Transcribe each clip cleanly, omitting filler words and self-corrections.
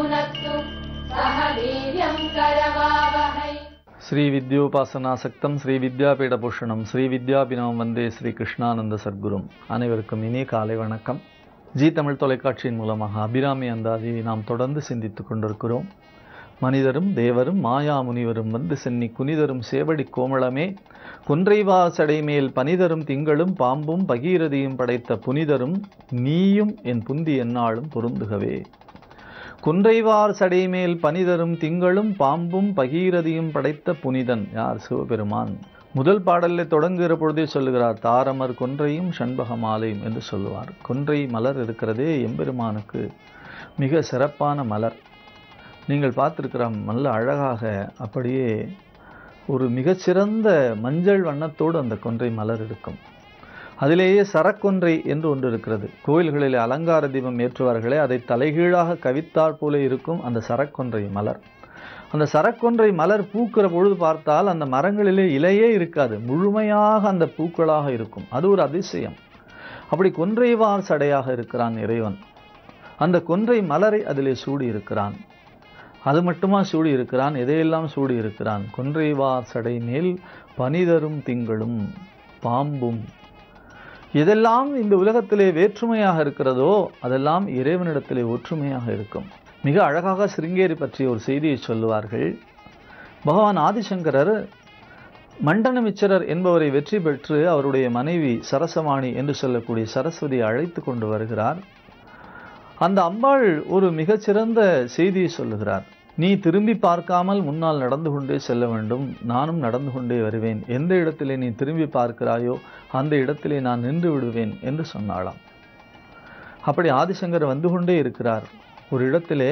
भुनक्तु सह वीर्यं करवावहै। श्री विद्योपासनासक्तम श्री विद्यापीठभूषणம் ஸ்ரீ வித்யாபினவம் வந்தே ஸ்ரீ கிருஷ்ணானந்த சத்குரும். அனைவருக்கும் இனிய காலை வணக்கம். ஜி தமிழ் தொலைக்காட்சியின் மூலமாக அபிராமி அந்தாதியை நாம் தொடர்ந்து சிந்தித்துக் கொண்டிருக்கிறோம். மனிதரும் தேவரும் மாயா முனிவரும் வந்து சென்னி குனிதரும் சேவடி கோமளமே குன்றைவார் சடைமேல் பனிதரும் திங்களும் பாம்பும் பகீரதியும் படைத்த புனிதரும் நீயும் என் புந்தி எந்நாளும் பொருந்துகவே. குன்றைவார் சடைமேல் பனிதரும் திங்களும் பாம்பும் பகீரதியும் படைத்த புனிதன் யார்? சிவபெருமான். முதல் பாடலில் தொடங்குகிற பொழுதே சொல்லுகிறார், தாரமர் கொன்றையும் சண்பக மாலையும் என்று சொல்லுவார். கொன்றை மலர் இருக்கிறதே எம்பெருமானுக்கு மிக சிறப்பான மலர். நீங்கள் பார்த்துருக்கிற நல்ல அழகாக அப்படியே ஒரு மிகச்சிறந்த மஞ்சள் வண்ணத்தோடு அந்த கொன்றை மலர் இருக்கும். அதிலேயே சரக்கொன்றை என்று ஒன்று இருக்கிறது. கோயில்களில் அலங்கார தீபம் ஏற்றுவார்களே, அதை தலைகீழாக கவித்தாற் போல இருக்கும் அந்த சரக்கொன்றை மலர். அந்த சரக்கொன்றை மலர் பூக்கிற பொழுது பார்த்தால் அந்த மரங்களிலே இலையே இருக்காது, முழுமையாக அந்த பூக்களாக இருக்கும். அது ஒரு அதிசயம். அப்படி கொன்றைவார் சடையாக இருக்கிறான் இறைவன். அந்த கொன்றை மலரை அதிலே சூடி இருக்கிறான். அது மட்டுமா சூடி இருக்கிறான்? எதையெல்லாம் சூடி இருக்கிறான்? கொன்றைவார் சடை மேல் பனிதரும் திங்களும் பாம்பும். எதெல்லாம் இந்த உலகத்திலே வேற்றுமையாக இருக்கிறதோ அதெல்லாம் இறைவனிடத்திலே ஒற்றுமையாக இருக்கும். மிக அழகாக சிருங்கேரி பற்றிய ஒரு செய்தியை சொல்லுவார்கள். பகவான் ஆதிசங்கரர் மண்டனமிச்சரர் என்பவரை வெற்றி பெற்று அவருடைய மனைவி சரசவாணி என்று சொல்லக்கூடிய சரஸ்வதியை அழைத்து கொண்டு வருகிறார். அந்த அம்பாள் ஒரு மிகச்சிறந்த செய்தியை சொல்லுகிறார். நீ திரும்பி பார்க்காமல் முன்னால் நடந்து கொண்டே செல்ல வேண்டும், நானும் நடந்து கொண்டே வருவேன். எந்த இடத்திலே நீ திரும்பி பார்க்கிறாயோ அந்த இடத்திலே நான் நின்று விடுவேன் என்று சொன்னாளாம். அப்படி ஆதிசங்கர் வந்து கொண்டே இருக்கிறார். ஒரு இடத்திலே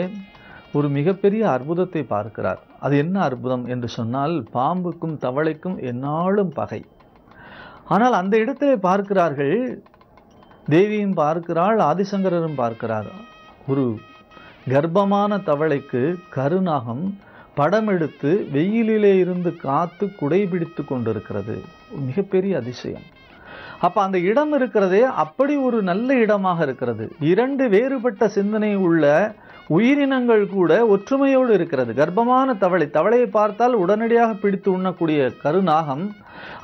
ஒரு மிகப்பெரிய அற்புதத்தை பார்க்கிறார். அது என்ன அற்புதம் என்று சொன்னால், பாம்புக்கும் தவளைக்கும் எந்நாளும் பகை. ஆனால் அந்த இடத்திலே பார்க்கிறார்கள், தேவியும் பார்க்கிறாள், ஆதிசங்கரரும் பார்க்கிறார். ஒரு கர்ப்பமான தவளைக்கு கருநாகம் படம் எடுத்து வெயிலிலே இருந்து காத்து குடைபிடித்து கொண்டிருக்கிறது. மிகப்பெரிய அதிசயம். அப்ப அந்த இடம் இருக்கிறதே அப்படி ஒரு நல்ல இடமாக இருக்கிறது. இரண்டு வேறுபட்ட சிந்தனை உள்ள உயிரினங்கள் கூட ஒற்றுமையோடு இருக்கிறது. கர்ப்பமான தவளையை பார்த்தால் உடனடியாக பிடித்து உண்ணக்கூடிய கருநாகம்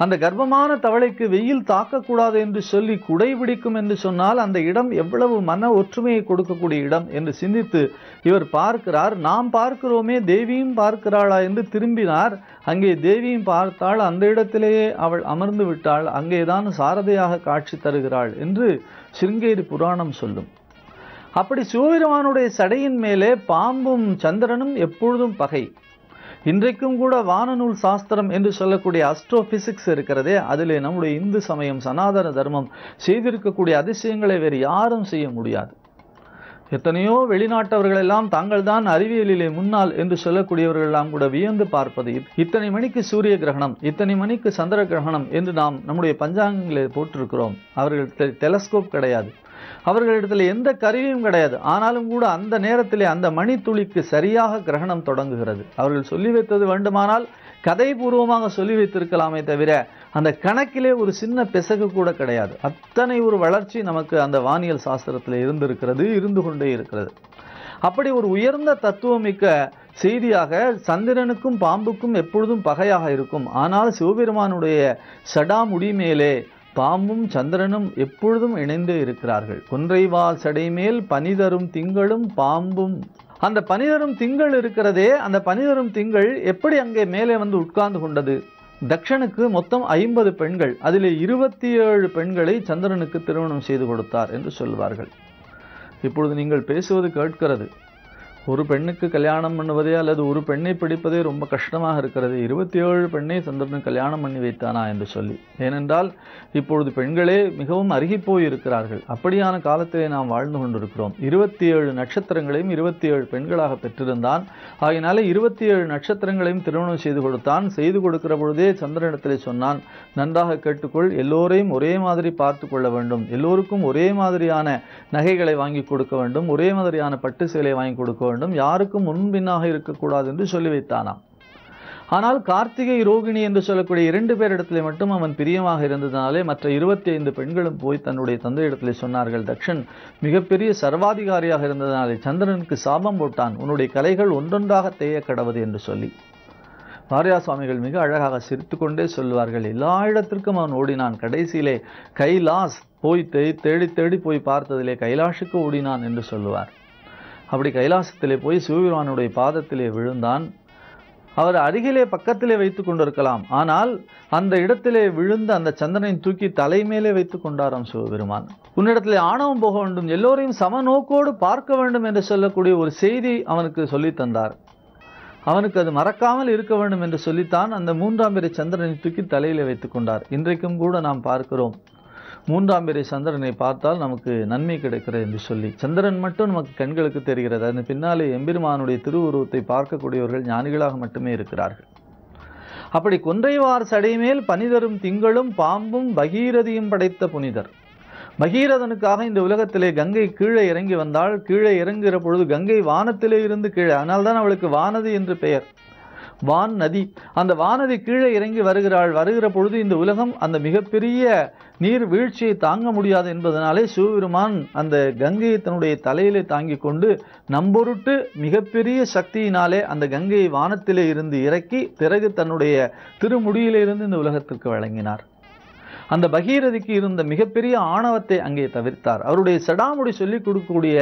அந்த கர்ப்பமான தவளைக்கு வெயில் தாக்கக்கூடாது என்று சொல்லி குடைபிடிக்கும் என்று சொன்னால் அந்த இடம் எவ்வளவு மன ஒற்றுமையை கொடுக்கக்கூடிய இடம் என்று சிந்தித்து இவர் பார்க்கிறார். நாம் பார்க்கிறோமே, தேவியும் பார்க்கிறாளா என்று திரும்பினார். அங்கே தேவியும் பார்த்தாள். அந்த இடத்திலேயே அவள் அமர்ந்து விட்டாள். அங்கேதான் சாரதையாக காட்சி தருகிறாள் என்று சிருங்கேரி புராணம் சொல்லும். அப்படி சிவபெருமானுடைய சடையின் மேலே பாம்பும் சந்திரனும் எப்பொழுதும் பகை. இன்றைக்கும் கூட வானநூல் சாஸ்திரம் என்று சொல்லக்கூடிய அஸ்ட்ரோபிசிக்ஸ் இருக்கிறதே, அதிலே நம்முடைய இந்து சமயம் சனாதன தர்மம் செய்திருக்கக்கூடிய அதிசயங்களை வேறு யாரும் செய்ய முடியாது. எத்தனையோ வெளிநாட்டவர்கள் எல்லாம் தாங்கள் தான் அறிவியலிலே முன்னால் என்று சொல்லக்கூடியவர்கள் எல்லாம் கூட வியந்து பார்ப்பது, இத்தனை மணிக்கு சூரிய கிரகணம், இத்தனை மணிக்கு சந்திர கிரகணம் என்று நாம் நம்முடைய பஞ்சாங்கங்களை போட்டிருக்கிறோம். அவர்கள் டெலஸ்கோப் கிடையாது, அவர்களிடத்தில் எந்த கருவியும் கிடையாது. ஆனாலும் கூட அந்த நேரத்திலே அந்த மணித்துளிக்கு சரியாக கிரகணம் தொடங்குகிறது. அவர்கள் சொல்லி வைத்தது வேண்டுமானால் கதைபூர்வமாக சொல்லி வைத்திருக்கலாமே தவிர அந்த கணக்கிலே ஒரு சின்ன பிசகு கூட கிடையாது. அத்தனை ஒரு வளர்ச்சி நமக்கு அந்த வானியல் சாஸ்திரத்தில் இருந்திருக்கிறது, இருந்து கொண்டே இருக்கிறது. அப்படி ஒரு உயர்ந்த தத்துவமிக்க செய்தியாக சந்திரனுக்கும் பாம்புக்கும் எப்பொழுதும் பகையாக இருக்கும். ஆனால் சிவபெருமானுடைய சடாமுடி மேலே பாம்பும் சந்திரனும் எப்பொழுதும் இணைந்தே இருக்கிறார்கள். கொன்றைவால் சடைமேல் பனிதரும் திங்களும் பாம்பும். அந்த பனிதரும் திங்கள் இருக்கிறதே, அந்த பனிதரும் திங்கள் எப்படி அங்கே மேலே வந்து உட்கார்ந்து கொண்டது? தக்ஷனுக்கு மொத்தம் 50 பெண்கள், அதிலே 27 பெண்களை சந்திரனுக்கு திருமணம் செய்து கொடுத்தார் என்று சொல்வார்கள். இப்பொழுது நீங்கள் பேசுவது கேட்கிறது, ஒரு பெண்ணுக்கு கல்யாணம் பண்ணுவதே அல்லது ஒரு பெண்ணை பிடிப்பதே ரொம்ப கஷ்டமாக இருக்கிறது. 27 பெண்ணை சந்திரன் கல்யாணம் பண்ணி வைத்தானா என்று சொல்லி. ஏனென்றால் இப்பொழுது பெண்களே மிகவும் அருகி போய் இருக்கிறார்கள். அப்படியான காலத்திலே நாம் வாழ்ந்து கொண்டிருக்கிறோம். 27 நட்சத்திரங்களையும் 27 பெண்களாக பெற்றிருந்தான். ஆகினால 27 நட்சத்திரங்களையும் திருமணம் செய்து கொடுத்தான். செய்து கொடுக்கிற பொழுதே சந்திரனிடத்திலே சொன்னான், நன்றாக கேட்டுக்கொள், எல்லோரையும் ஒரே மாதிரி பார்த்து கொள்ள வேண்டும், எல்லோருக்கும் ஒரே மாதிரியான நகைகளை வாங்கி கொடுக்க வேண்டும், ஒரே மாதிரியான பட்டு சேலை வாங்கி கொடுக்க வேண்டும், யாருக்கும் முன்பின்னாக இருக்கக்கூடாது என்று சொல்லி வைத்தானாம். ஆனால் கார்த்திகை ரோகிணி என்று சொல்லக்கூடிய 2 பேரிடத்திலே மட்டும் அவன் பிரியமாக இருந்ததினாலே மற்ற 25 பெண்களும் போய் தன்னுடைய தந்தையிடத்திலே சொன்னார்கள், தக்ஷன் மிகப்பெரிய சர்வாதிகாரியாக இருந்ததினாலே சந்திரனுக்கு சாபம் போட்டான், உன்னுடைய கலைகள் ஒன்றொன்றாக தேய கடவது என்று சொல்லி. வாரியார் சுவாமிகள் மிக அழகாக சிரித்து கொண்டே சொல்லுவார்கள், எல்லா இடத்திற்கும் அவன் ஓடினான், கடைசியிலே கைலாஸ் போய் தேடி தேடி போய் பார்த்ததிலே கைலாஷுக்கு ஓடினான் என்று சொல்லுவார். அப்படி கைலாசத்திலே போய் சிவபெருமானுடைய பாதத்திலே விழுந்தான். அவர் அருகிலே பக்கத்திலே வைத்துக் கொண்டிருக்கலாம், ஆனால் அந்த இடத்திலே விழுந்த அந்த சந்திரனை தூக்கி தலைமேலே வைத்துக் கொண்டாராம் சிவபெருமான். உன்னிடத்திலே ஆணவம் போக வேண்டும், எல்லோரையும் சமநோக்கோடு பார்க்க வேண்டும் என்று சொல்லக்கூடிய ஒரு செய்தி அவனுக்கு சொல்லித் தந்தார். அவனுக்கு அது மறக்காமல் இருக்க வேண்டும் என்று சொல்லித்தான் அந்த 3ஆம் பிறை சந்திரனை தூக்கி தலையிலே வைத்துக் கொண்டார். இன்றைக்கும் கூட நாம் பார்க்கிறோம், 3ஆம் பிறை சந்திரனை பார்த்தால் நமக்கு நன்மை கிடைக்கிறது என்று சொல்லி. சந்திரன் மட்டும் நமக்கு கண்களுக்கு தெரிகிறது, அதன் பின்னாலே எம்பெருமானுடைய திருவுருவத்தை பார்க்கக்கூடியவர்கள் ஞானிகளாக மட்டுமே இருக்கிறார்கள். அப்படி கொன்றைவார் சடைமேல் பனிதரும் திங்களும் பாம்பும் பகீரதியும் படைத்த புனிதர். பகீரதனுக்காக இந்த உலகத்திலே கங்கை கீழே இறங்கி வந்தாள். கீழே இறங்குகிற பொழுது கங்கை வானத்திலே இருந்து கீழே, அதனால்தான் அவளுக்கு வானதி என்று பெயர், வான் நதி. அந்த வானதி கீழே இறங்கி வருகிற பொழுது இந்த உலகம் அந்த மிகப்பெரிய நீர் வீழ்ச்சியை தாங்க முடியாது என்பதனாலே சிவபெருமான் அந்த கங்கையை தன்னுடைய தலையிலே தாங்கிக் கொண்டு நம்பொருட்டு மிகப்பெரிய சக்தியினாலே அந்த கங்கையை வானத்திலே இருந்து இறக்கி பிறகு தன்னுடைய திருமுடியிலே இருந்து இந்த உலகத்திற்கு வழங்கினார். அந்த பகீரதிக்கு இருந்த மிகப்பெரிய ஆணவத்தை அங்கே தவிர்த்தார். அவருடைய சடாமுடி சொல்லிக் கொடுக்கக்கூடிய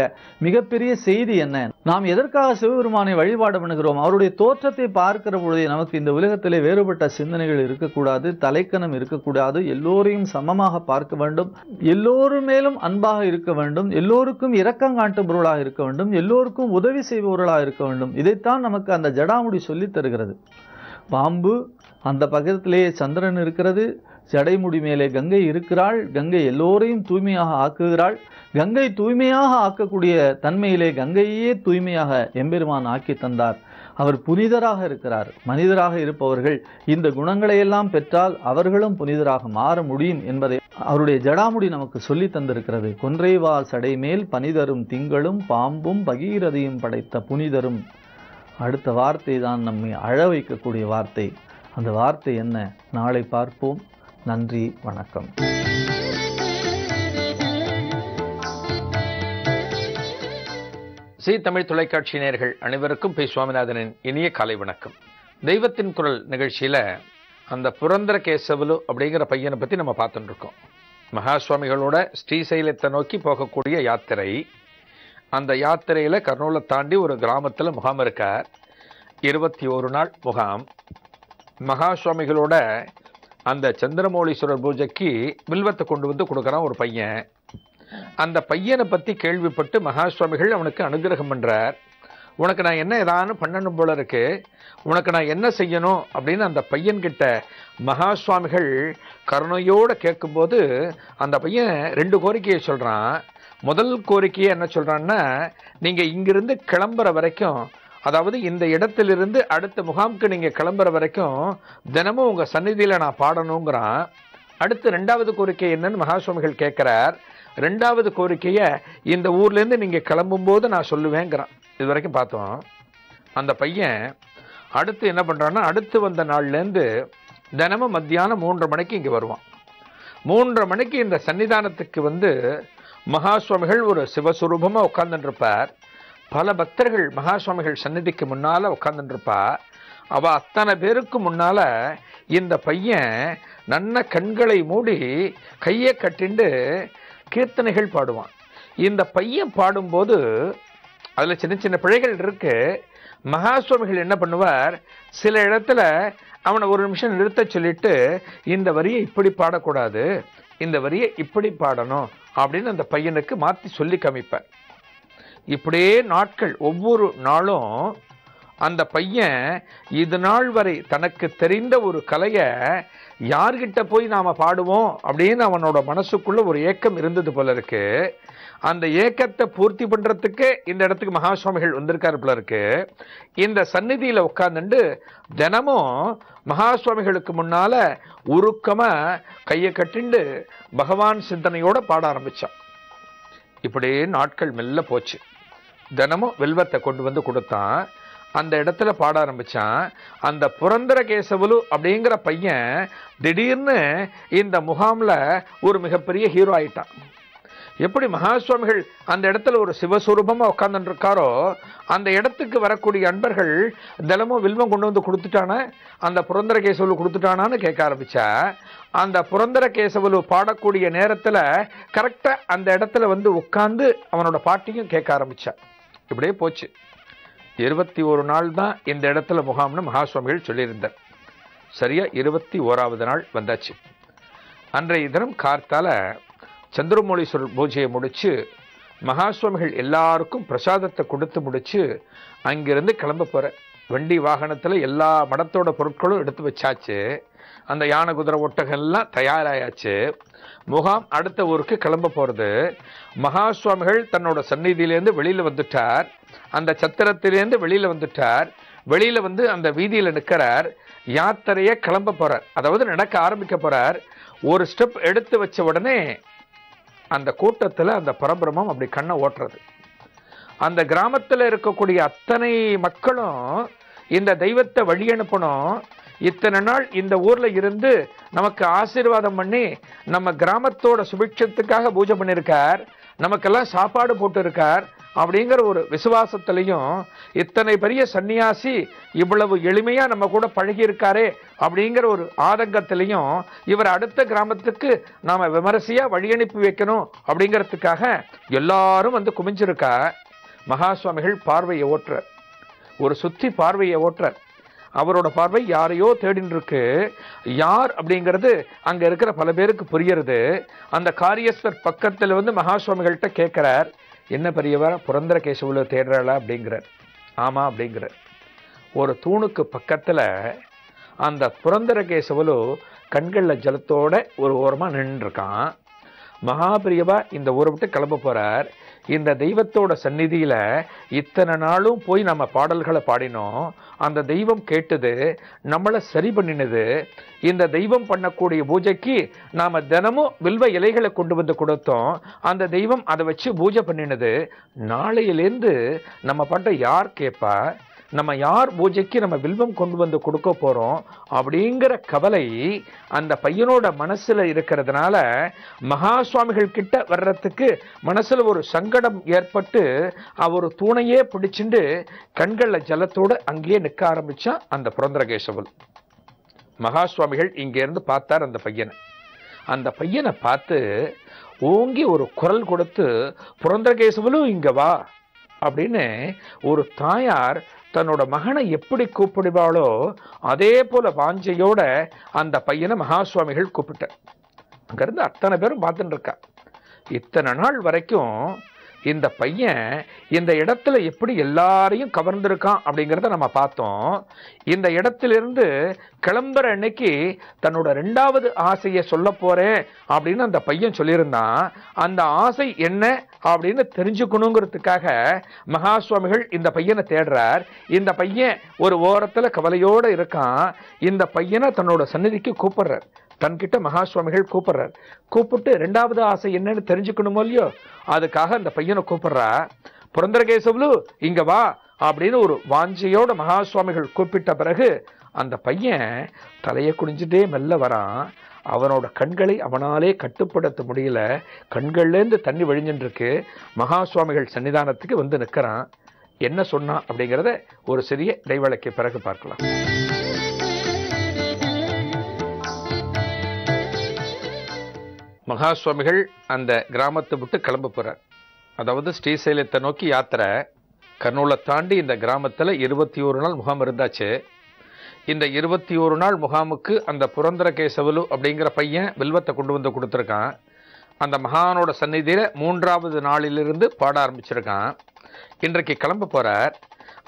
மிகப்பெரிய செய்தி என்ன? நாம் எதற்காக சிவபெருமானை வழிபாடு பண்ணுகிறோம்? அவருடைய தோற்றத்தை பார்க்கிற பொழுதே நமக்கு இந்த உலகத்திலே வேறுபட்ட சிந்தனைகள் இருக்கக்கூடாது, தலைக்கணம் இருக்கக்கூடாது, எல்லோரையும் சமமாக பார்க்க வேண்டும், எல்லோரும் மேலும் அன்பாக இருக்க வேண்டும், எல்லோருக்கும் இரக்கம் காட்டுபவர்களாக இருக்க வேண்டும், எல்லோருக்கும் உதவி செய்பவர்களாக இருக்க வேண்டும். இதைத்தான் நமக்கு அந்த ஜடாமுடி சொல்லித் தருகிறது. பாம்பு, அந்த பக்கத்திலேயே சந்திரன் இருக்கிறது, ஜடைமுடி மேலே கங்கை இருக்கிறாள், கங்கை எல்லோரையும் தூய்மையாக ஆக்குகிறாள். கங்கை தூய்மையாக ஆக்கக்கூடிய தன்மையிலே கங்கையே தூய்மையாக எம்பெருமான் ஆக்கி தந்தார். அவர் புனிதராக இருக்கிறார். மனிதராக இருப்பவர்கள் இந்த குணங்களை எல்லாம் பெற்றால் அவர்களும் புனிதராக மாற முடியும் என்பதை அவருடைய ஜடாமுடி நமக்கு சொல்லி தந்திருக்கிறது. கொன்றைவார் சடைமேல் பனிதரும் திங்களும் பாம்பும் பகீரதியும் படைத்த புனிதரும். அடுத்த வார்த்தை தான் நம்மை அழ வைக்கக்கூடிய வார்த்தை. அந்த வார்த்தை என்ன? நாளை பார்ப்போம். நன்றி, வணக்கம். ஜீ தமிழ் தொலைக்காட்சி நேயர்கள் அனைவருக்கும் பி. சுவாமிநாதனின் இனிய காலை வணக்கம். தெய்வத்தின் குரல் நிகழ்ச்சியில அந்த புரந்தர கேசவலு அப்படிங்கிற பையனை பத்தி நம்ம பார்த்துட்டு இருக்கோம். மகா சுவாமிகளோட ஸ்ரீசைலத்தை நோக்கி போகக்கூடிய யாத்திரை. அந்த யாத்திரையில கர்னூலை தாண்டி ஒரு கிராமத்துல முகாம் இருக்கார். 21 நாள் முகாம். மகா சுவாமிகளோட அந்த சந்திரமௌலீஸ்வரர் பூஜைக்கு வில்வத்தை கொண்டு வந்து கொடுக்குறான் ஒரு பையன். அந்த பையனை பற்றி கேள்விப்பட்டு மகா சுவாமிகள் அவனுக்கு அனுகிரகம் பண்ணுறார். உனக்கு நான் என்ன ஏதானு பண்ணணும் போல இருக்கு, உனக்கு நான் என்ன செய்யணும் அப்படின்னு அந்த பையன்கிட்ட மகா சுவாமிகள் கருணையோடு கேட்கும்போது அந்த பையன் 2 கோரிக்கையை சொல்கிறான். முதல் கோரிக்கையை என்ன சொல்கிறான்னா, நீங்கள் இங்கிருந்து கிளம்புற வரைக்கும், அதாவது இந்த இடத்திலிருந்து அடுத்த முகாமுக்கு நீங்கள் கிளம்புற வரைக்கும் தினமும் உங்கள் சந்நிதியில் நான் பாடணுங்கிறான். அடுத்து 2வது கோரிக்கை என்னன்னு மகா சுவாமிகள் கேட்குறார். 2வது கோரிக்கையை இந்த ஊர்லேருந்து நீங்கள் கிளம்பும்போது நான் சொல்லுவேங்கிறான். இது வரைக்கும் பார்த்தோம். அந்த பையன் அடுத்து என்ன பண்ணுறான்னா, அடுத்து வந்த நாள்லேருந்து தினமும் மத்தியானம் 3:30 மணிக்கு இங்கே வருவான். 3:30 மணிக்கு இந்த சன்னிதானத்துக்கு வந்து மகா சுவாமிகள் ஒரு சிவஸ்வரூபமாக உட்கார்ந்துருப்பார். பல பக்தர்கள் மகா சுவாமிகள் சந்நிதிக்கு முன்னால் உட்கார்ந்துருப்பா. அவள் அத்தனை பேருக்கு முன்னால் இந்த பையன் நன்ன கண்களை மூடி கையை கட்டிண்டு கீர்த்தனைகள் பாடுவான். இந்த பையன் பாடும்போது அதில் சின்ன சின்ன பிழைகள் இருக்கு. மகா சுவாமிகள் என்ன பண்ணுவார், சில இடத்துல அவனை ஒரு நிமிஷம் நிறுத்த சொல்லிட்டு இந்த வரியை இப்படி பாடக்கூடாது, இந்த வரியை இப்படி பாடணும் அப்படின்னு அந்த பையனுக்கு மாற்றி சொல்லி காமிப்பார். இப்படியே நாட்கள், ஒவ்வொரு நாளும் அந்த பையன் இது நாள் வரை தனக்கு தெரிந்த ஒரு கலையை யார்கிட்ட போய் நாம பாடுவோம் அப்படின்னு அவனோட மனசுக்குள்ள ஒரு ஏக்கம் இருந்தது போல இருக்கு. அந்த ஏக்கத்தை பூர்த்தி பண்றதுக்கு இந்த இடத்துக்கு மகா சுவாமிகள் வந்திருக்காரு போல இருக்கு. இந்த சந்நிதியில உட்கார்ந்துட்டு தினமும் மகா சுவாமிகளுக்கு முன்னால உருக்கமா கையை கட்டிண்டு பகவான் சிந்தனையோட பாட ஆரம்பிச்சான். இப்படியே நாட்கள் மெல்ல போச்சு. தினமும் வெல்வத்தை கொண்டு வந்து கொடுத்தான். அந்த இடத்துல பாட ஆரம்பிச்சான். அந்த புரந்தரகேசவலு அப்படிங்கிற பையன் திடீர்னு இந்த முகாம்ல ஒரு மிகப்பெரிய ஹீரோ ஆயிட்டான். எப்படி மகா சுவாமிகள் அந்த இடத்துல ஒரு சிவஸ்வரூபமா உட்கார்ந்து இருக்காரோ, அந்த இடத்துக்கு வரக்கூடிய அன்பர்கள் தினமும் வில்வம் கொண்டு வந்து கொடுத்துட்டானா, அந்த புரந்தரகேசவலு கொடுத்துட்டானான்னு கேட்க ஆரம்பிச்சா, அந்த புரந்தரகேசவலு பாடக்கூடிய நேரத்துல கரெக்டா அந்த இடத்துல வந்து உட்கார்ந்து அவனோட பாட்டியும் கேட்க ஆரம்பிச்சா. இப்படியே போச்சு. 21 நாள் தான் இந்த இடத்துல முகாம்னு மகா சுவாமிகள் சொல்லியிருந்தார். சரியா 21வது நாள் வந்தாச்சு. அன்றைய தினம் கார்த்தால சந்திரமௌலீஸ்வரர் பூஜையை முடிச்சு மகா சுவாமிகள் எல்லாருக்கும் பிரசாதத்தை கொடுத்து முடிச்சு அங்கிருந்து கிளம்ப போற. வண்டி வாகனத்துல எல்லா மடத்தோட பொருட்களும் எடுத்து வச்சாச்சு. அந்த யானை குதிரை ஒட்டகம்லாம் தயாராயாச்சு. முகாம் அடுத்த ஊருக்கு கிளம்ப போறது. மகா சுவாமிகள் தன்னோட சந்நிதியிலேருந்து வெளியில வந்துட்டார். அந்த சத்திரத்திலேருந்து வெளியில வந்துட்டார். வெளியில வந்து அந்த வீதியில நிற்கிறார். யாத்திரைய கிளம்ப போறார், அதாவது நடக்க ஆரம்பிக்க போறார். ஒரு ஸ்டெப் எடுத்து வச்ச உடனே அந்த கூட்டத்துல அந்த பரபிரமம் அப்படி கண்ணை ஓட்டுறது. அந்த கிராமத்துல இருக்கக்கூடிய அத்தனை மக்களும் இந்த தெய்வத்தை வழி அனுப்பணும். இத்தனை நாள் இந்த ஊர்ல இருந்து நமக்கு ஆசீர்வாதம் பண்ணி நம்ம கிராமத்தோட சுபிட்சத்துக்காக பூஜை பண்ணியிருக்கார், நமக்கெல்லாம் சாப்பாடு போட்டு இருக்கார் அப்படிங்கிற ஒரு விசுவாசத்திலையும், இத்தனை பெரிய சன்னியாசி இவ்வளவு எளிமையா நம்ம கூட பழகி இருக்காரே அப்படிங்கிற ஒரு ஆதங்கத்திலையும், இவர் அடுத்த கிராமத்துக்கு நாம விமரிசையா வழி அனுப்பி வைக்கணும் அப்படிங்கிறதுக்காக எல்லாரும் வந்து குமிஞ்சிருக்கா. மகா சுவாமிகள் பார்வையை ஓட்டுறார். ஒரு சுத்தி பார்வையை ஓட்டுறார். அவரோட பார்வை யாரையோ தேடின்னு இருக்கு. யார் அப்படிங்கிறது அங்க இருக்கிற பல பேருக்கு புரியறது. அந்த காரியஸ்வர் பக்கத்துல வந்து மகா சுவாமிகள்கிட்ட கேட்கிறார், என்ன பெரியவா புரந்தரகேசவலு தேடுறாளா அப்படிங்கிறார். ஆமா அப்படிங்கிறார். ஒரு தூணுக்கு பக்கத்துல அந்த புரந்தரகேசவலு கண்கள்ல ஜலத்தோட ஒரு ஓரமா நின்று இருக்கான். மகாபிரியவா இந்த ஊரை விட்டு கிளம்ப போறார். இந்த தெய்வத்தோட சந்நிதியில இத்தனை நாளும் போய் நம்ம பாடல்களை பாடினோம். அந்த தெய்வம் கேட்டது, நம்மளை சரி பண்ணினது. இந்த தெய்வம் பண்ணக்கூடிய பூஜைக்கு நாம தினமும் வில்வ இலைகளை கொண்டு வந்து கொடுத்தோம். அந்த தெய்வம் அதை வச்சு பூஜை பண்ணினது. நாளையிலேருந்து நம்ம பாட்டை யார் கேட்பா, நம்ம யார் பூஜைக்கு நம்ம வில்வம் கொண்டு வந்து கொடுக்க போறோம் அப்படிங்கிற கவலை அந்த பையனோட மனசுல இருக்கிறதுனால மகா சுவாமிகள் கிட்ட வர்றதுக்கு மனசுல ஒரு சங்கடம் ஏற்பட்டு அவர் தூணையே பிடிச்சுண்டு கண்கள்ல ஜலத்தோட அங்கேயே நிற்க ஆரம்பிச்சா அந்த புரந்தரகேசவலு. மகா சுவாமிகள் இங்க இருந்து பார்த்தார் அந்த பையனை. அந்த பையனை பார்த்து ஓங்கி ஒரு குரல் கொடுத்து, புரந்தரகேசவலு இங்க வா அப்படின்னு ஒரு தாயார் தன்னோட மகனை எப்படி கூப்பிடுவாளோ அதே போல வாஞ்சையோட அந்த பையனை மகா சுவாமிகள் கூப்பிட்டார். அங்கிருந்து அத்தனை பேரும் பார்த்துட்டு இருக்கா. இத்தனை நாள் வரைக்கும் இந்த பையன் இந்த இடத்துல எப்படி எல்லாரையும் கவர்ந்திருக்கான் அப்படிங்கிறத நம்ம பார்த்தோம். இந்த இடத்திலிருந்து கிளம்புற அன்னைக்கு தன்னோட 2வது ஆசையை சொல்ல போறேன் அப்படின்னு அந்த பையன் சொல்லியிருந்தான். அந்த ஆசை என்ன அப்படின்னு தெரிஞ்சுக்கணுங்கிறதுக்காக மகா சுவாமிகள் இந்த பையனை தேடுறார். இந்த பையன் ஒரு ஓரத்துல கவலையோட இருக்கான். இந்த பையனை தன்னோட சந்நிதிக்கு கூப்பிடுறார். தன்கிட்ட மகா சுவாமிகள் கூப்பிடுறார். கூப்பிட்டு 2வது ஆசை என்னன்னு தெரிஞ்சுக்கணுமோ இல்லையோ, அதுக்காக அந்த பையனை கூப்பிடுறா. புரந்தரகேசவலு இங்க வா அப்படின்னு ஒரு வாஞ்சையோட மகா சுவாமிகள் கூப்பிட்ட பிறகு அந்த பையன் தலையை குனிஞ்சுட்டே மெல்ல வரான். அவனோட கண்களை அவனாலே கட்டுப்படுத்த முடியல. கண்கள்லேருந்து தண்ணி வழிஞ்சுட்டு இருக்கு. மகா சுவாமிகள் சன்னிதானத்துக்கு வந்து நிற்கிறான். என்ன சொன்னான் அப்படிங்கிறத ஒரு சிறிய இடைவேளைக்கு பிறகு பார்க்கலாம். மகா சுவாமிகள் அந்த கிராமத்தை விட்டு கிளம்ப போறார். அதாவது ஸ்ரீசைலத்தை நோக்கி யாத்திரை. கர்னூலை தாண்டி இந்த கிராமத்துல 21 நாள் முகாம் இருந்தாச்சு. இந்த 21 நாள் முகாமுக்கு அந்த புரந்தரகேசவலு அப்படிங்கிற பையன் வில்வத்தை கொண்டு வந்து கொடுத்துருக்கான். அந்த மகானோட சந்நிதியில 3வது நாளிலிருந்து பாட ஆரம்பிச்சிருக்கான். இன்றைக்கு கிளம்ப போறார்.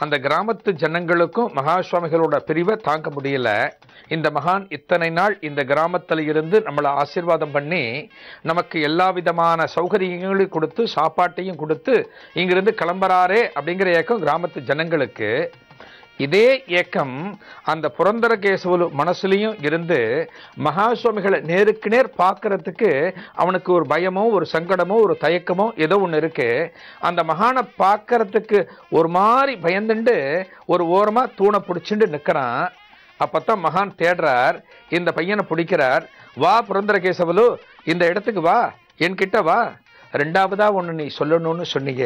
அந்த கிராமத்து ஜனங்களுக்கும் மகா சுவாமிகளோட பிரிவை தாங்க முடியல. இந்த மகான் இத்தனை நாள் இந்த கிராமத்தில் இருந்து நம்மளை ஆசீர்வாதம் பண்ணி நமக்கு எல்லா விதமான சௌகரியங்களையும் கொடுத்து சாப்பாட்டையும் கொடுத்து இங்கிருந்து கிளம்புறாரே அப்படிங்கிற ஏக்கம் கிராமத்து ஜனங்களுக்கு. இதே ஏக்கம் அந்த புரந்தரகேசவலு மனசுலயும் இருந்து மகா சுவாமிகளை நேருக்கு நேர் பார்க்கறதுக்கு அவனுக்கு ஒரு பயமோ ஒரு சங்கடமோ ஒரு தயக்கமோ ஏதோ ஒன்று இருக்கு. அந்த மகானை பார்க்கறதுக்கு ஒரு மாதிரி பயந்துண்டு ஒரு ஓரமா தூணை பிடிச்சிட்டு நிற்கிறான். அப்பத்தான் மகான் தேடுறார், இந்த பையனை பிடிக்கிறார். வா புரந்தரகேசவலு, இந்த இடத்துக்கு வா, என்கிட்ட வா. ரெண்டாவதா ஒன்று நீ சொல்லணும்னு சொன்னீங்க,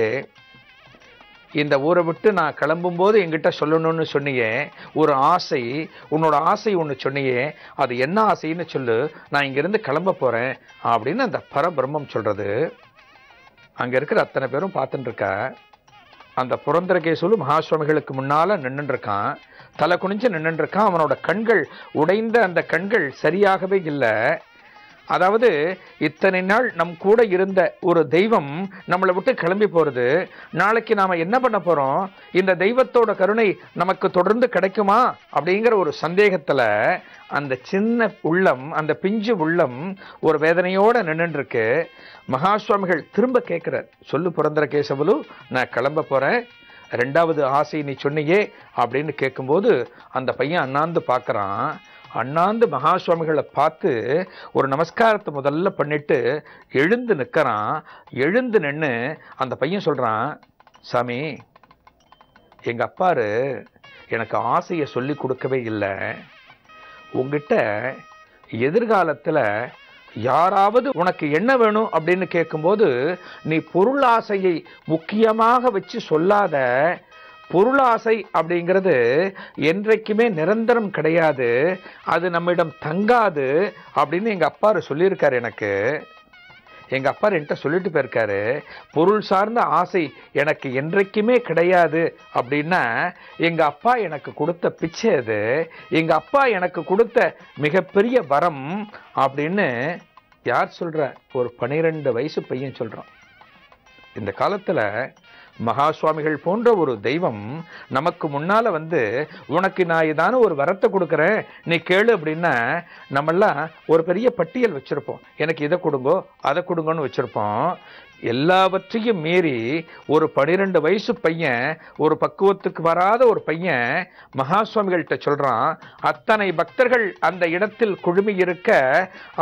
இந்த ஊரை விட்டு நான் கிளம்பும் போது என்கிட்ட சொல்லணும்னு சொன்னியே, ஒரு ஆசை, உன்னோட ஆசை ஒன்று சொன்னியே, அது என்ன ஆசைன்னு சொல்லு, நான் இங்கிருந்து கிளம்ப போறேன் அப்படின்னு அந்த பரபிரம்மம் சொல்றது. அங்க இருக்கிற அத்தனை பேரும் பார்த்துட்டு இருக்கா. அந்த புரந்தரகேசவலு மகா சுவாமிகளுக்கு முன்னால நின்றுட்டு இருக்கான், தலை குனிஞ்சு நின்றுட்டு இருக்கான். அவனோட கண்கள் உடைந்த அந்த கண்கள் சரியாகவே இல்லை. அதாவது இத்தனை நாள் நம் கூட இருந்த ஒரு தெய்வம் நம்மளை விட்டு கிளம்பி போறது. நாளைக்கு நாம என்ன பண்ண போறோம், இந்த தெய்வத்தோட கருணை நமக்கு தொடர்ந்து கிடைக்குமா அப்படிங்கிற ஒரு சந்தேகத்துல அந்த சின்ன உள்ளம், அந்த பிஞ்சு உள்ளம் ஒரு வேதனையோட நின்றுட்டு இருக்கு. மகா சுவாமிகள் திரும்ப கேட்கிறார், சொல்லு புரந்தரகேசவலு, நான் கிளம்ப போறேன், ரெண்டாவது ஆசை நீ சொன்னியே அப்படின்னு கேட்கும்போது அந்த பையன் அண்ணாந்து பார்க்கறான். அண்ணாந்து மகா சுவாமிகளை பார்த்து ஒரு நமஸ்காரத்தை முதல்ல பண்ணிட்டு எழுந்து நிற்கிறான். எழுந்து நின்று அந்த பையன் சொல்றான், சாமி, எங்க அப்பாரு எனக்கு ஆசையை சொல்லி கொடுக்கவே இல்லை. உங்ககிட்ட எதிர்காலத்துல யாராவது உனக்கு என்ன வேணும் அப்படின்னு கேட்கும்போது நீ பொருளாசையை முக்கியமாக வச்சு சொல்லாத. பொருளாசை அப்படிங்கிறது என்றைக்குமே நிரந்தரம் கிடையாது, அது நம்மிடம் தங்காது அப்படின்னு எங்க அப்பாரு சொல்லியிருக்காரு. எனக்கு எங்க அப்பா என்கிட்ட சொல்லிட்டு போயிருக்காரு, பொருள் சார்ந்த ஆசை எனக்கு என்றைக்குமே கிடையாது அப்படின்னா எங்க அப்பா எனக்கு கொடுத்த பிச்சை அது, எங்க அப்பா எனக்கு கொடுத்த மிகப்பெரிய வரம் அப்படின்னு யார் சொல்ற? ஒரு 12 வயசு பையன் சொல்றான். இந்த காலத்துல மகா சுவாமிகள் போன்ற ஒரு தெய்வம் நமக்கு முன்னால வந்து உனக்கு நான் ஏதான ஒரு வரத்தை கொடுக்குறேன் நீ கேளு அப்படின்னா நம்மெல்லாம் ஒரு பெரிய பட்டியல் வச்சிருப்போம், எனக்கு இதை கொடுங்கோ அதை கொடுங்கன்னு வச்சிருப்போம். எல்லாவற்றையும் மீறி ஒரு 12 வயசு பையன், ஒரு பக்குவத்துக்கு வராத ஒரு பையன் மகா சுவாமிகள்கிட்ட சொல்றான், அத்தனை பக்தர்கள் அந்த இடத்தில் குழுமி இருக்க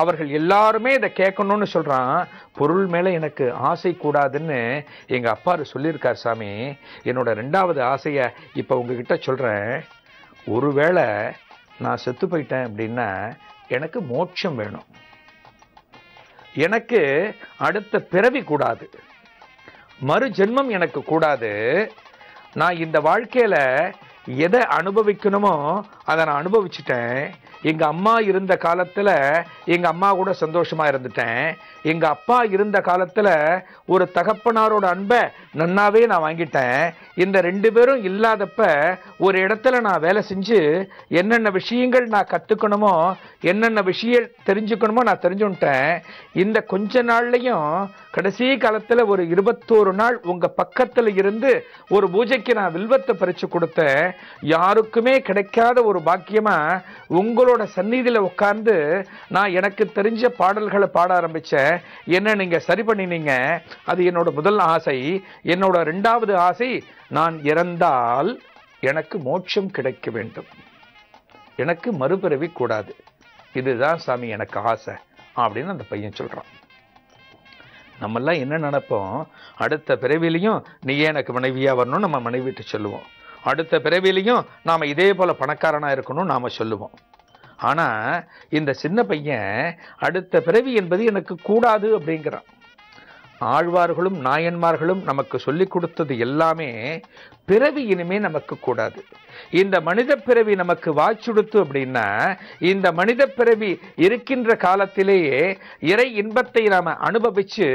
அவர்கள் எல்லாருமே இதை கேட்கணும்னு சொல்றான். பொருள் மேல எனக்கு ஆசை கூடாதுன்னு எங்க அப்பா சொல்லியிருக்கார் சாமி. என்னோட ரெண்டாவது ஆசைய இப்ப உங்ககிட்ட சொல்றேன். ஒருவேளை நான் செத்து போயிட்டேன் அப்படின்னா எனக்கு மோட்சம் வேணும், எனக்கு அடுத்த பிறவி கூடாது, மறு ஜென்மம் எனக்கு கூடாது. நான் இந்த வாழ்க்கையில எதை அனுபவிக்கணுமோ அதை நான் அனுபவிச்சுட்டேன். எங்க அம்மா இருந்த காலத்துல எங்க அம்மா கூட சந்தோஷமா இருந்துட்டேன். எங்க அப்பா இருந்த காலத்துல ஒரு தகப்பனாரோட அன்பை நன்னாவே நான் வாங்கிட்டேன். இந்த 2 பேரும் இல்லாதப்ப ஒரு இடத்துல நான் வேலை செஞ்சு என்னென்ன விஷயங்கள் நான் கத்துக்கணுமோ, என்னென்ன விஷயம் தெரிஞ்சுக்கணுமோ நான் தெரிஞ்சுட்டேன். இந்த கொஞ்ச நாள்லயும் கடைசி காலத்துல ஒரு 21 நாள் உங்க பக்கத்துல இருந்து ஒரு பூஜைக்கு நான் வில்வத்தை பறிச்சு கொடுத்தேன். யாருக்குமே கிடைக்காத ஒரு பாக்கியமா உங்களோட சந்நிதியில உட்கார்ந்து நான் எனக்கு தெரிஞ்ச பாடல்களை பாட ஆரம்பிச்சேன். என்ன நீங்க சரி பண்ணினீங்க, அது என்னோட முதல் ஆசை. என்னோட ரெண்டாவது ஆசை, நான் இறந்தால் எனக்கு மோட்சம் கிடைக்க வேண்டும், எனக்கு மறுபிறவி கூடாது, இதுதான் சாமி எனக்கு ஆசை அப்படின்னு அந்த பையன் சொல்றான். நம்மெல்லாம் என்ன நினைப்போம், அடுத்த பிறவிலையும் நீயே எனக்கு மனைவியா வரணும் நம்ம மனைவிட்டு சொல்லுவோம், அடுத்த பிறவிலையும் நாம இதே போல பணக்காரனா இருக்கணும் நாம சொல்லுவோம். ஆனா இந்த சின்ன பையன் அடுத்த பிறவி என்பது எனக்கு கூடாது அப்படிங்கிறான். ஆழ்வார்களும் நாயன்மார்களும் நமக்கு சொல்லிக் கொடுத்தது எல்லாமே பிறவி இனிமே நமக்கு கூடாது. இந்த மனித பிறவி நமக்கு வாய்ச்சுடுத்து அப்படின்னா இந்த மனித பிறவி இருக்கின்ற காலத்திலேயே இறை இன்பத்தை நாம அனுபவிச்சு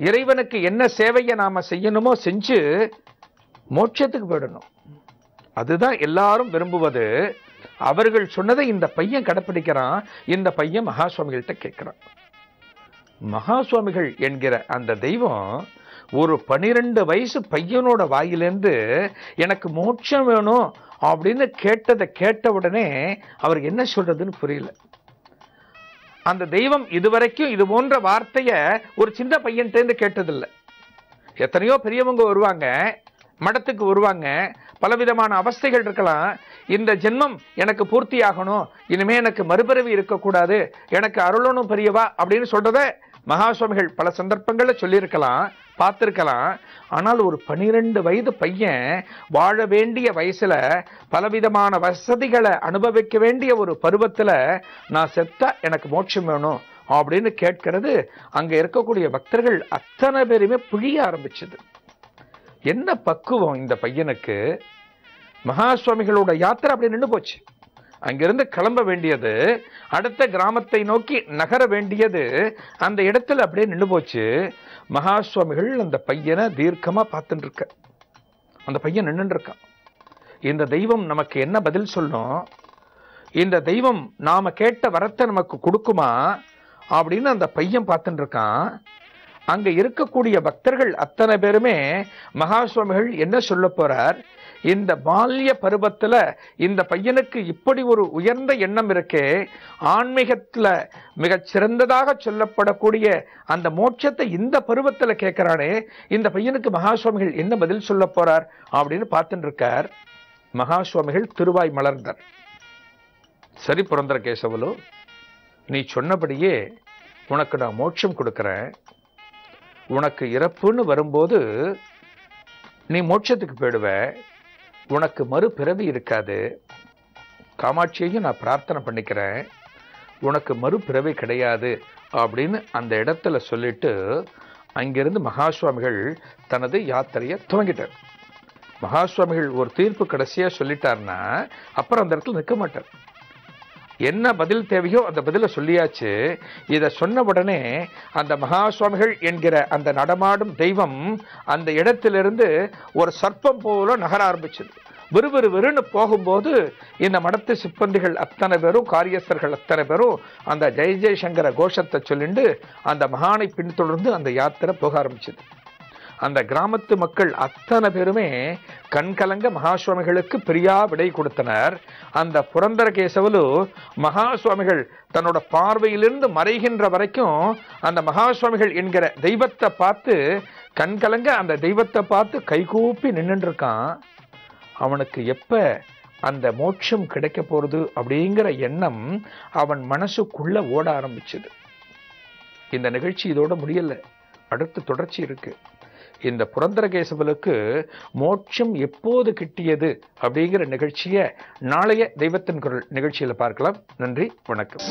இறைவனுக்கு என்ன சேவையை நாம செய்யணுமோ செஞ்சு மோட்சத்துக்கு போயிடணும். அதுதான் எல்லாரும் விரும்புவது. அவர்கள் சொன்னதை இந்த பையன் கடைப்பிடிக்கிறான். இந்த பையன் மகா சுவாமிகள்கிட்ட கேட்கிறான். மகா சுவாமிகள் என்கிற அந்த தெய்வம் ஒரு 12 வயசு பையனோட வாயிலிருந்து எனக்கு மோட்சம் வேணும் அப்படின்னு கேட்டதை கேட்ட உடனே அவர் என்ன சொல்றதுன்னு புரியல. அந்த தெய்வம் இதுவரைக்கும் இது போன்ற வார்த்தைய ஒரு சின்ன பையன்கிட்ட கேட்டதில்லை. எத்தனையோ பெரியவங்க வருவாங்க, மடத்துக்கு வருவாங்க. பலவிதமான அவஸ்தைகள் இருக்கலாம். இந்த ஜென்மம் எனக்கு பூர்த்தி ஆகணும், இனிமே எனக்கு மறுபிறவி இருக்கக்கூடாது, எனக்கு அருளணும் பெரியவா அப்படின்னு சொல்றத மகா சுவாமிகள் பல சந்தர்ப்பங்கள்ல சொல்லியிருக்கலாம், பார்த்திருக்கலாம். ஆனால் ஒரு 12 வயது பையன் வாழ வேண்டிய வயசுல பலவிதமான வசதிகளை அனுபவிக்க வேண்டிய ஒரு பருவத்துல நான் செத்தா எனக்கு மோட்சம் வேணும் அப்படின்னு கேட்கிறது அங்க இருக்கக்கூடிய பக்தர்கள் அத்தனை பேருமே புழிய ஆரம்பிச்சது. என்ன பக்குவம் இந்த பையனுக்கு! மகா சுவாமிகளோட யாத்திரை அப்படி நின்று போச்சு. அங்கிருந்து கிளம்ப வேண்டியது, அடுத்த கிராமத்தை நோக்கி நகர வேண்டியது, அந்த இடத்துல அப்படியே நின்று போச்சு. மகா சுவாமிகள் அந்த பையனை தீர்க்கமா பார்த்துட்டு இருக்க. அந்த பையன் நின்று இருக்கான். இந்த தெய்வம் நமக்கு என்ன பதில் சொல்லும்? இந்த தெய்வம் நாம கேட்ட வரத்தை நமக்கு கொடுக்குமா அப்படின்னு அந்த பையன் பார்த்துட்டு இருக்கான். அங்க இருக்கக்கூடிய பக்தர்கள் அத்தனை பேருமே மகா சுவாமிகள் என்ன சொல்ல போறார், இந்த பால்ய பருவத்துல இந்த பையனுக்கு இப்படி ஒரு உயர்ந்த எண்ணம் இருக்கே, ஆன்மீகத்துல மிகச் சிறந்ததாக சொல்லப்படக்கூடிய அந்த மோட்சத்தை இந்த பருவத்துல கேட்கிறானே, இந்த பையனுக்கு மகா சுவாமிகள் என்ன பதில் சொல்ல போறார் அப்படின்னு பார்த்துட்டு இருக்கார். மகா சுவாமிகள் திருவாய் மலர்ந்தார். சரி புரந்தர கேசவலு, நீ சொன்னபடியே உனக்கு நான் மோட்சம் கொடுக்கிறேன். உனக்கு இறப்புன்னு வரும்போது நீ மோட்சத்துக்கு போயிடுவ, உனக்கு மறுபிறவி இருக்காது. காமாட்சியையும் நான் பிரார்த்தனை பண்ணிக்கிறேன், உனக்கு மறுபிறவி கிடையாது அப்படின்னு அந்த இடத்துல சொல்லிட்டு அங்கிருந்து மகா சுவாமிகள் தனது யாத்திரையை துவங்கிட்டார். மகா சுவாமிகள் ஒரு தீர்ப்பு கடைசியா சொல்லிட்டார்னா அப்புறம் அந்த இடத்துல நிற்க மாட்டார். என்ன பதில் தேவையோ அந்த பதிலை சொல்லியாச்சு. இதை சொன்ன உடனே அந்த மகா சுவாமிகள் என்கிற அந்த நடமாடும் தெய்வம் அந்த இடத்திலிருந்து ஒரு சர்ப்பம் போல நகர ஆரம்பிச்சது. விறுவிறுன்னு போகும்போது இந்த மடத்து சிப்பந்திகள் அத்தனை பேரும், காரியஸ்தர்கள் அத்தனை பேரும் அந்த ஜெய ஜெயசங்கர கோஷத்தை சொல்லிண்டு அந்த மகானை பின்தொடர்ந்து அந்த யாத்திரை போக ஆரம்பிச்சது. அந்த கிராமத்து மக்கள் அத்தனை பேருமே கண்கலங்க மகா சுவாமிகளுக்கு பிரியா விடை கொடுத்தனர். அந்த புரந்தர கேசவலு மகா சுவாமிகள் தன்னோட பார்வையிலிருந்து மறைகின்ற வரைக்கும் அந்த மகா சுவாமிகள் என்கிற தெய்வத்தை பார்த்து கண்கலங்க அந்த தெய்வத்தை பார்த்து கைகூப்பி நின்றுட்டு இருக்கான். அவனுக்கு எப்ப அந்த மோட்சம் கிடைக்க போறது அப்படிங்கிற எண்ணம் அவன் மனசுக்குள்ள ஓட ஆரம்பிச்சது. இந்த நிகழ்ச்சி இதோட முடியல, அடுத்து தொடர்ச்சி இருக்கு. இந்த புரந்தரகேசவலுக்கு மோட்சம் எப்போது கிட்டியது அப்படிங்கிற நிகழ்ச்சியை நாளைய தெய்வத்தின் குரல் நிகழ்ச்சியில பார்க்கலாம். நன்றி, வணக்கம்.